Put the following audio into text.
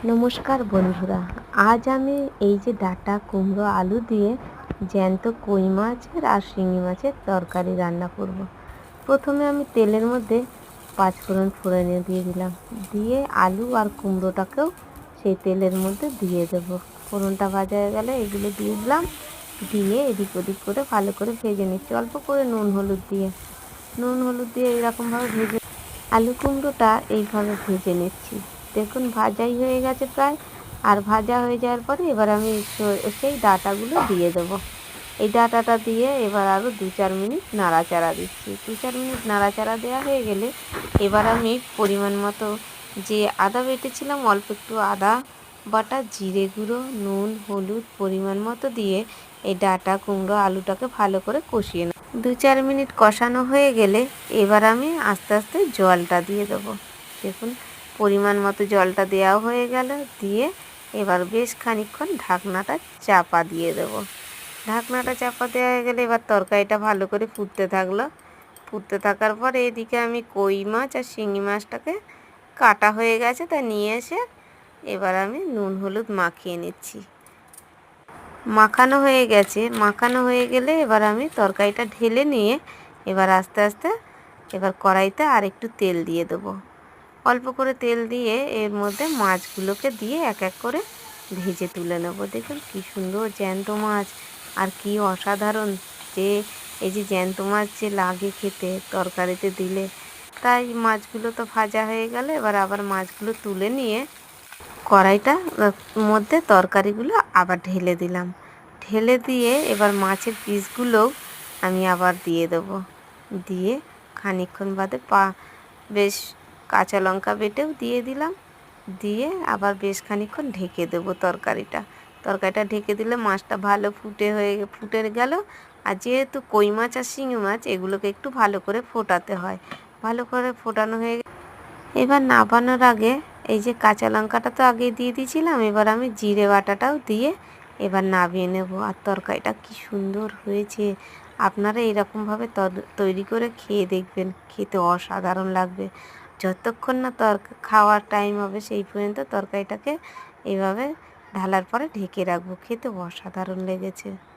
নমস্কার বন্ধুরা, আজ আমি এই যে ডাঁটা কুমড়ো আলু দিয়ে জ্যান্ত কই মাছের আর শিঙি মাছের তরকারি রান্না করব। প্রথমে আমি তেলের মধ্যে পাঁচফোড়ন ফোড়নে দিয়ে দিলাম, দিয়ে আলু আর কুমড়োটাকেও সেই তেলের মধ্যে দিয়ে দেবো। ফোড়নটা ভাজা হয়ে গেলে এগুলো দিয়ে দিলাম, দিয়ে এদিক ওদিক করে ভালো করে ভেজে নিচ্ছি অল্প করে নুন হলুদ দিয়ে এরকমভাবে ভেজে আলু কুমড়োটা এইভাবে ভেজে নিচ্ছি। দেখুন ভাজাই হয়ে গেছে প্রায়। আর ভাজা হয়ে যাওয়ার পরে এবার আমি সেই ডাঁটাগুলো দিয়ে দেবো। এই ডাঁটাটা দিয়ে এবার আরও 2-4 মিনিট নাড়াচাড়া দিচ্ছি। 2-4 মিনিট নাড়াচাড়া দেওয়া হয়ে গেলে এবার আমি পরিমাণ মতো যে আদা বেটেছিলাম, অল্প একটু আদা বাটা, জিরে গুঁড়ো, নুন, হলুদ পরিমাণ মতো দিয়ে এই ডাঁটা কুমড়ো আলুটাকে ভালো করে কষিয়ে নেব। 2-4 মিনিট কষানো হয়ে গেলে এবার আমি আস্তে আস্তে জলটা দিয়ে দেবো। দেখুন পরিমাণ মতো জলটা দেওয়া হয়ে গেল, দিয়ে এবার বেশ খানিকক্ষণ ঢাকনাটা চাপা দিয়ে দেবো। ঢাকনাটা চাপা দেওয়া হয়ে গেলে এবার তরকারিটা ভালো করে ফুটতে থাকলো। ফুটতে থাকার পর এদিকে আমি কই মাছ আর শিঙি মাছটাকে কাটা হয়ে গেছে, তা নিয়ে এসে এবার আমি নুন হলুদ মাখিয়ে নিচ্ছি। মাখানো হয়ে গেছে, মাখানো হয়ে গেলে এবার আমি তরকারিটা ঢেলে নিয়ে এবার আস্তে আস্তে এবার কড়াইতে আর একটু তেল দিয়ে দেবো। অল্প করে তেল দিয়ে এর মধ্যে মাছগুলোকে দিয়ে এক এক করে ভেজে তুলে নেব। দেখুন কী সুন্দর জ্যান্ত মাছ, আর কি অসাধারণ যে এই যে জ্যান্ত মাছ যে লাগে খেতে তরকারিতে দিলে। তাই মাছগুলো তো ভাজা হয়ে গেল, এবার আবার মাছগুলো তুলে নিয়ে কড়াইটার মধ্যে তরকারিগুলো আবার ঢেলে দিলাম। ঢেলে দিয়ে এবার মাছের পিসগুলোও আমি আবার দিয়ে দেবো। দিয়ে খানিকক্ষণ বাদে বেশ কাঁচা লঙ্কা বেটেও দিয়ে দিলাম। দিয়ে আবার বেশ খানিকক্ষণ ঢেকে দেবো তরকারিটা ঢেকে দিলে মাছটা ভালো ফুটে গেল। আর যেহেতু কই মাছ আর শিঙি মাছ এগুলোকে একটু ভালো করে ফোটাতে হয়। ভালো করে ফোটানো হয়ে এবার নামানোর আগে এই যে কাঁচা লঙ্কাটা তো আগে দিয়ে দিয়েছিলাম, এবার আমি জিরে বাটাটাও দিয়ে এবার নামিয়ে নেব। আর তরকারিটা কি সুন্দর হয়েছে, আপনারা এরকমভাবে তৈরি করে খেয়ে দেখবেন, খেতে অসাধারণ লাগবে। যতক্ষণ না খাওয়ার টাইম হবে সেই পর্যন্ত তরকারিটাকে এইভাবে ঢালার পরে ঢেকে রাখবো, খেতে অসাধারণ লেগেছে।